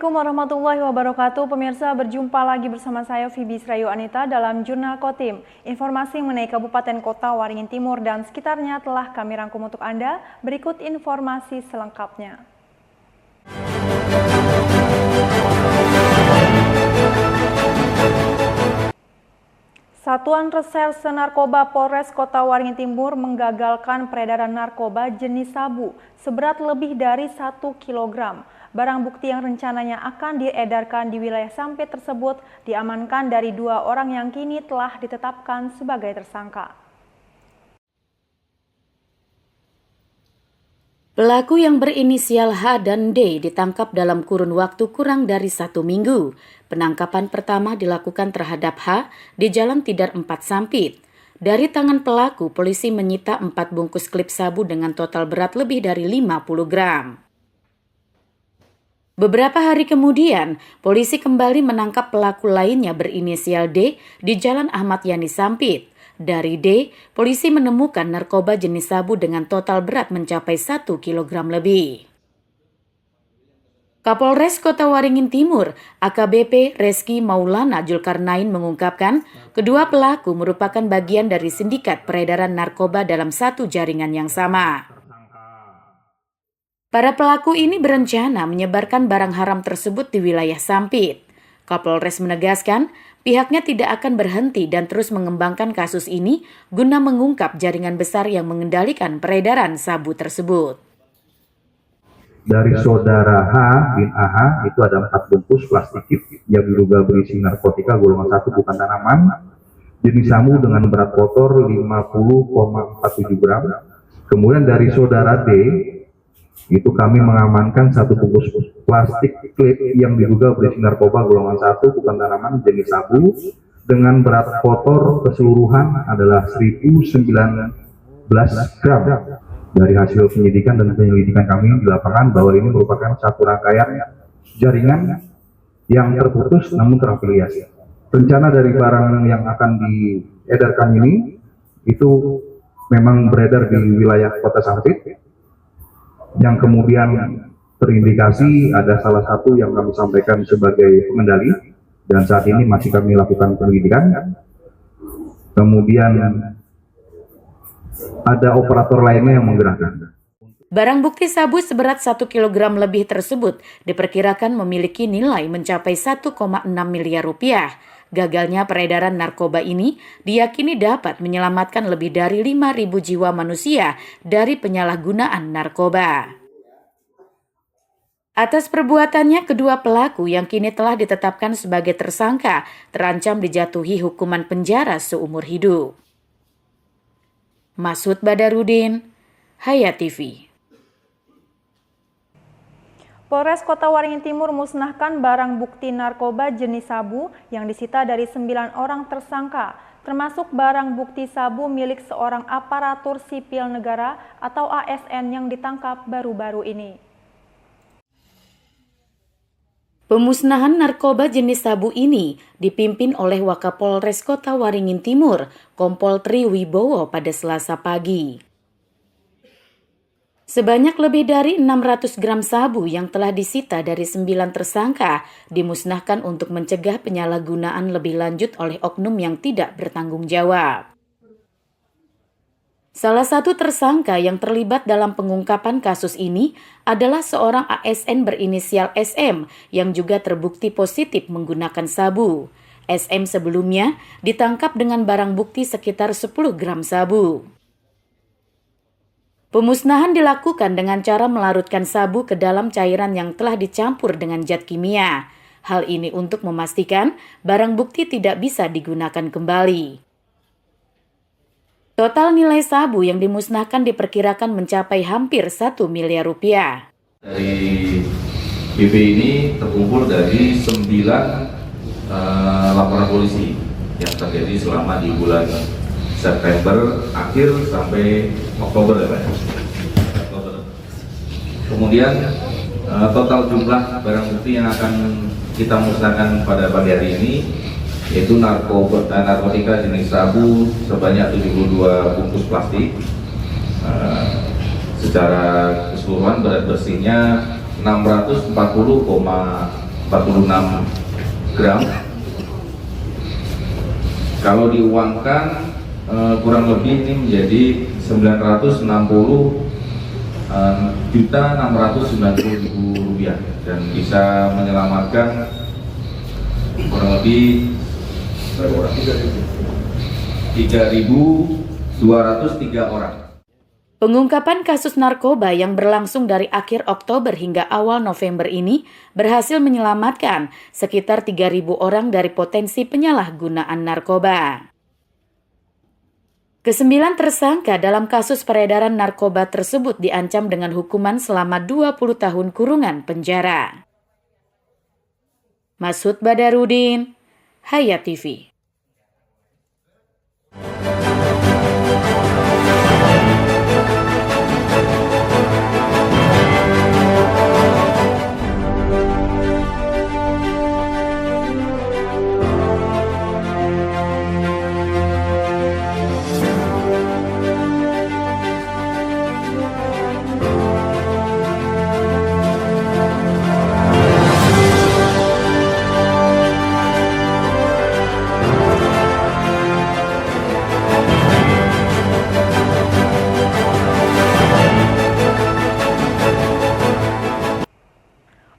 Assalamualaikum warahmatullahi wabarakatuh. Pemirsa, berjumpa lagi bersama saya Fibi Srayu Anita dalam Jurnal Kotim. Informasi mengenai Kabupaten Kota Waringin Timur dan sekitarnya telah kami rangkum untuk Anda. Berikut informasi selengkapnya. Satuan Reserse Narkoba Polres Kota Waringin Timur menggagalkan peredaran narkoba jenis sabu seberat lebih dari 1 kg. Barang bukti yang rencananya akan diedarkan di wilayah Sampit tersebut diamankan dari 2 orang yang kini telah ditetapkan sebagai tersangka. Pelaku yang berinisial H dan D ditangkap dalam kurun waktu kurang dari 1 minggu. Penangkapan pertama dilakukan terhadap H di Jalan Tidar 4 Sampit. Dari tangan pelaku, polisi menyita 4 bungkus klip sabu dengan total berat lebih dari 50 gram. Beberapa hari kemudian, polisi kembali menangkap pelaku lainnya berinisial D di Jalan Ahmad Yani Sampit. Dari D, polisi menemukan narkoba jenis sabu dengan total berat mencapai 1 kg lebih. Kapolres Kota Waringin Timur, AKBP Reski Maulana Julkarnain mengungkapkan, kedua pelaku merupakan bagian dari sindikat peredaran narkoba dalam satu jaringan yang sama. Para pelaku ini berencana menyebarkan barang haram tersebut di wilayah Sampit. Kapolres menegaskan, pihaknya tidak akan berhenti dan terus mengembangkan kasus ini guna mengungkap jaringan besar yang mengendalikan peredaran sabu tersebut. Dari saudara H bin AH itu ada 4 bungkus plastik yang diduga berisi narkotika golongan 1 bukan tanaman, jenis sabu dengan berat kotor 50,47 gram. Kemudian dari saudara D, itu kami mengamankan 1 bungkus plastik klip yang diduga berisi narkoba golongan 1 bukan tanaman jenis sabu dengan berat kotor keseluruhan adalah 1019 gram. Dari hasil penyidikan dan penyelidikan kami di lapangan bahwa ini merupakan satu rangkaian jaringan yang terputus namun terafiliasi. Rencana dari barang yang akan diedarkan ini itu memang beredar di wilayah Kota Sampit, yang kemudian terindikasi ada salah satu yang kami sampaikan sebagai pengendali dan saat ini masih kami lakukan penyelidikan. Kemudian ada operator lainnya yang menggerakkan. Barang bukti sabu seberat 1 kg lebih tersebut diperkirakan memiliki nilai mencapai 1,6 miliar rupiah. Gagalnya peredaran narkoba ini diyakini dapat menyelamatkan lebih dari 5.000 jiwa manusia dari penyalahgunaan narkoba. Atas perbuatannya, kedua pelaku yang kini telah ditetapkan sebagai tersangka terancam dijatuhi hukuman penjara seumur hidup. Masud Badarudin, Hayat TV. Polres Kota Waringin Timur musnahkan barang bukti narkoba jenis sabu yang disita dari 9 orang tersangka, termasuk barang bukti sabu milik seorang aparatur sipil negara atau ASN yang ditangkap baru-baru ini. Pemusnahan narkoba jenis sabu ini dipimpin oleh Wakapolres Kota Waringin Timur, Kompol Tri Wibowo pada Selasa pagi. Sebanyak lebih dari 600 gram sabu yang telah disita dari 9 tersangka dimusnahkan untuk mencegah penyalahgunaan lebih lanjut oleh oknum yang tidak bertanggung jawab. Salah satu tersangka yang terlibat dalam pengungkapan kasus ini adalah seorang ASN berinisial SM yang juga terbukti positif menggunakan sabu. SM sebelumnya ditangkap dengan barang bukti sekitar 10 gram sabu. Pemusnahan dilakukan dengan cara melarutkan sabu ke dalam cairan yang telah dicampur dengan zat kimia. Hal ini untuk memastikan barang bukti tidak bisa digunakan kembali. Total nilai sabu yang dimusnahkan diperkirakan mencapai hampir 1 miliar rupiah. Dari BB ini terkumpul dari 9 laporan polisi yang terjadi selama di bulan September akhir sampai Oktober ya Pak. Kemudian total jumlah barang bukti yang akan kita musnahkan pada pagi hari ini yaitu narkotika jenis sabu sebanyak 72 bungkus plastik. Secara keseluruhan berat bersihnya 640,4 46 gram. Kalau diuangkan kurang lebih ini menjadi 960.690.000 rupiah dan bisa menyelamatkan kurang lebih 3.203 orang. Pengungkapan kasus narkoba yang berlangsung dari akhir Oktober hingga awal November ini berhasil menyelamatkan sekitar 3.000 orang dari potensi penyalahgunaan narkoba. Kesembilan tersangka dalam kasus peredaran narkoba tersebut diancam dengan hukuman selama 20 tahun kurungan penjara. Masud Badarudin, Hayat TV.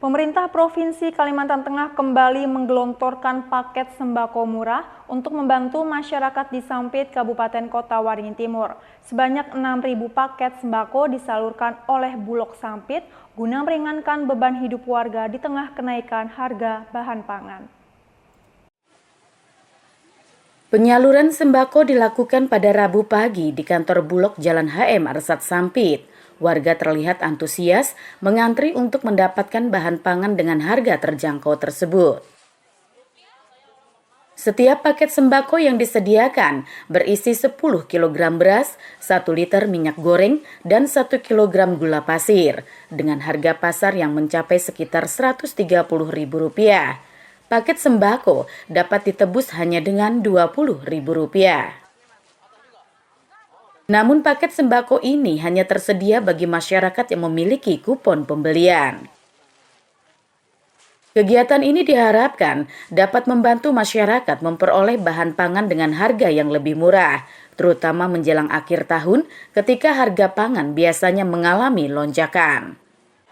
Pemerintah Provinsi Kalimantan Tengah kembali menggelontorkan paket sembako murah untuk membantu masyarakat di Sampit, Kabupaten Kota Waringin Timur. Sebanyak 6.000 paket sembako disalurkan oleh Bulog Sampit guna meringankan beban hidup warga di tengah kenaikan harga bahan pangan. Penyaluran sembako dilakukan pada Rabu pagi di kantor Bulog Jalan HM Arsat Sampit. Warga terlihat antusias mengantri untuk mendapatkan bahan pangan dengan harga terjangkau tersebut. Setiap paket sembako yang disediakan berisi 10 kg beras, 1 liter minyak goreng, dan 1 kg gula pasir dengan harga pasar yang mencapai sekitar Rp130.000. Paket sembako dapat ditebus hanya dengan Rp20.000. Namun paket sembako ini hanya tersedia bagi masyarakat yang memiliki kupon pembelian. Kegiatan ini diharapkan dapat membantu masyarakat memperoleh bahan pangan dengan harga yang lebih murah, terutama menjelang akhir tahun ketika harga pangan biasanya mengalami lonjakan.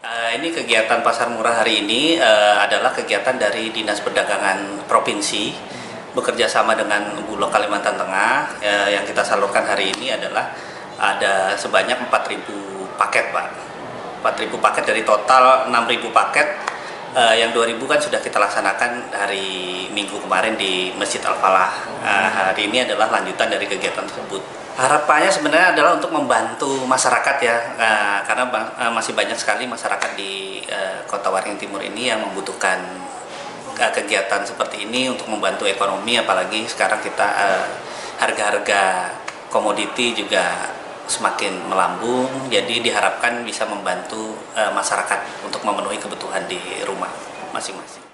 Ini kegiatan pasar murah hari ini adalah kegiatan dari Dinas Perdagangan Provinsi bekerja sama dengan Bulog Kalimantan Tengah. Yang kita salurkan hari ini adalah ada sebanyak 4.000 paket, Pak. 4.000 paket dari total 6.000 paket. Yang 2.000 kan sudah kita laksanakan hari Minggu kemarin di Masjid Al-Falah. Hari ini adalah lanjutan dari kegiatan tersebut. Harapannya sebenarnya adalah untuk membantu masyarakat ya, karena masih banyak sekali masyarakat di Kota Waringin Timur ini yang membutuhkan kegiatan seperti ini untuk membantu ekonomi, apalagi sekarang kita harga-harga komoditi juga semakin melambung, jadi diharapkan bisa membantu masyarakat untuk memenuhi kebutuhan di rumah masing-masing.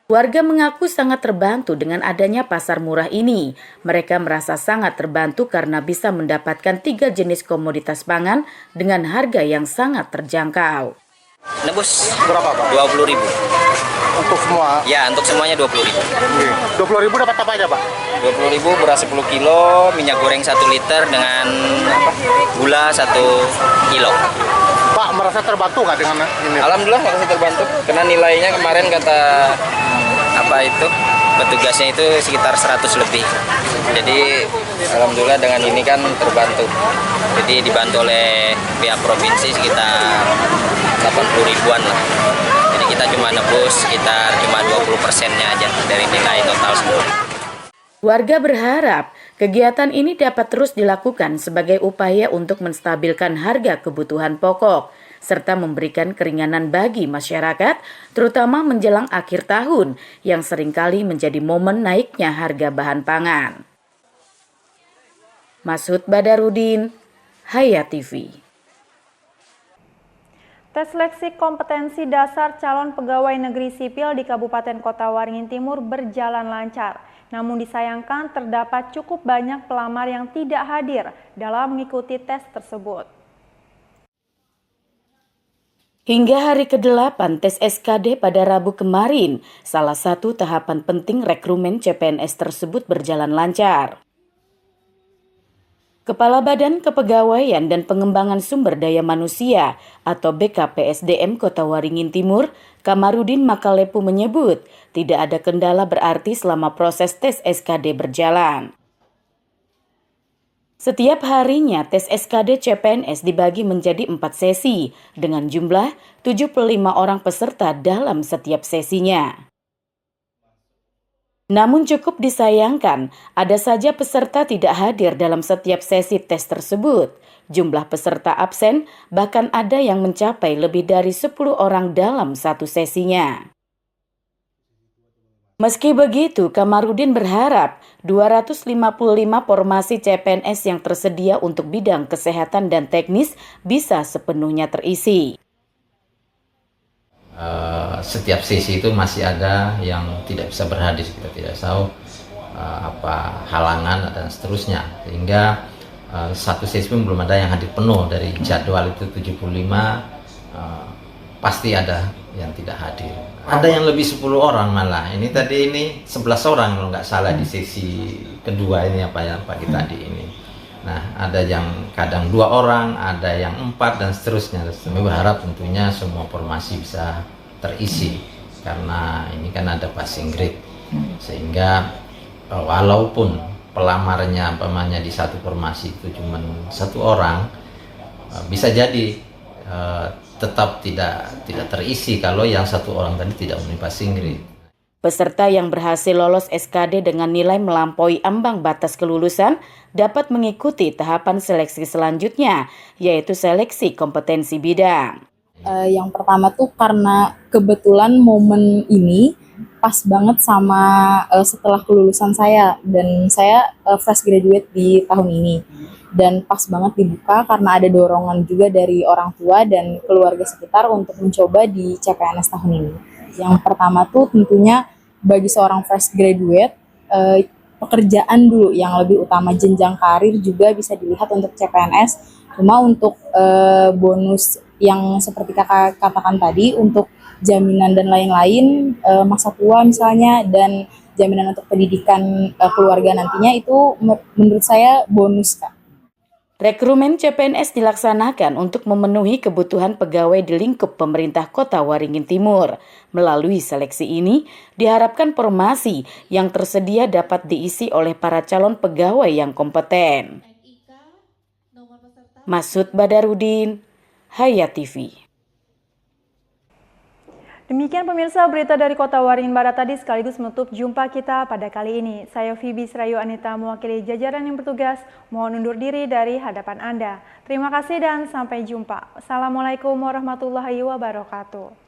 Warga mengaku sangat terbantu dengan adanya pasar murah ini. Mereka merasa sangat terbantu karena bisa mendapatkan 3 jenis komoditas pangan dengan harga yang sangat terjangkau. Nebus berapa, Pak? 20.000. Untuk semua? Ya, untuk semuanya 20.000. 20.000 dapat apa aja, Pak? 20.000 beras 10 kilo, minyak goreng 1 liter dengan gula 1 kilo. Pak, merasa terbantu nggak dengan ini? Alhamdulillah merasa terbantu, karena nilainya kemarin kata petugasnya itu sekitar 100 lebih. Jadi alhamdulillah dengan ini kan terbantu. Jadi dibantu oleh pihak provinsi sekitar 80 ribuan lah. Jadi kita cuma nebus sekitar 20%-nya aja dari nilai total semua. Warga berharap kegiatan ini dapat terus dilakukan sebagai upaya untuk menstabilkan harga kebutuhan pokok serta memberikan keringanan bagi masyarakat, terutama menjelang akhir tahun yang seringkali menjadi momen naiknya harga bahan pangan. Masud Badarudin, Hayat TV. Tes seleksi kompetensi dasar calon pegawai negeri sipil di Kabupaten Kota Waringin Timur berjalan lancar. Namun disayangkan terdapat cukup banyak pelamar yang tidak hadir dalam mengikuti tes tersebut. Hingga hari ke-8 tes SKD pada Rabu kemarin, salah satu tahapan penting rekrumen CPNS tersebut berjalan lancar. Kepala Badan Kepegawaian dan Pengembangan Sumber Daya Manusia atau BKPSDM Kota Waringin Timur, Kamarudin Makalepu menyebut tidak ada kendala berarti selama proses tes SKD berjalan. Setiap harinya tes SKD CPNS dibagi menjadi 4 sesi dengan jumlah 75 orang peserta dalam setiap sesinya. Namun cukup disayangkan, ada saja peserta tidak hadir dalam setiap sesi tes tersebut. Jumlah peserta absen bahkan ada yang mencapai lebih dari 10 orang dalam satu sesinya. Meski begitu, Kamarudin berharap 255 formasi CPNS yang tersedia untuk bidang kesehatan dan teknis bisa sepenuhnya terisi. Setiap sesi itu masih ada yang tidak bisa berhadir, kita tidak tahu halangan dan seterusnya, sehingga satu sesi pun belum ada yang hadir penuh. Dari jadwal itu 75 pasti ada yang tidak hadir. Ada yang lebih 10 orang malah. Ini tadi 11 orang kalau nggak salah di sesi kedua ini yang pagi tadi ini. Nah, ada yang kadang 2 orang, ada yang 4 dan seterusnya. Kami berharap tentunya semua formasi bisa terisi karena ini kan ada passing grade. Sehingga walaupun pelamarnya di satu formasi itu cuma 1 orang, bisa jadi tetap tidak terisi kalau yang 1 orang tadi tidak memenuhi passing grade. Peserta yang berhasil lolos SKD dengan nilai melampaui ambang batas kelulusan dapat mengikuti tahapan seleksi selanjutnya, yaitu seleksi kompetensi bidang. Yang pertama tuh karena kebetulan momen ini pas banget sama setelah kelulusan saya, dan saya fresh graduate di tahun ini. Dan pas banget dibuka karena ada dorongan juga dari orang tua dan keluarga sekitar untuk mencoba di CPNS tahun ini. Yang pertama tuh tentunya bagi seorang fresh graduate, pekerjaan dulu yang lebih utama, jenjang karir juga bisa dilihat untuk CPNS. Cuma untuk bonus yang seperti kakak katakan tadi, untuk jaminan dan lain-lain, masa tua misalnya, dan jaminan untuk pendidikan keluarga nantinya, itu menurut saya bonus, Kak. Rekrumen CPNS dilaksanakan untuk memenuhi kebutuhan pegawai di lingkup pemerintah Kota Waringin Timur. Melalui seleksi ini, diharapkan formasi yang tersedia dapat diisi oleh para calon pegawai yang kompeten. Masud Badarudin, Hayat TV. Demikian pemirsa berita dari Kota Waringin Barat tadi sekaligus menutup jumpa kita pada kali ini. Saya Fibi Srayu Anita mewakili jajaran yang bertugas mohon undur diri dari hadapan Anda. Terima kasih dan sampai jumpa. Assalamualaikum warahmatullahi wabarakatuh.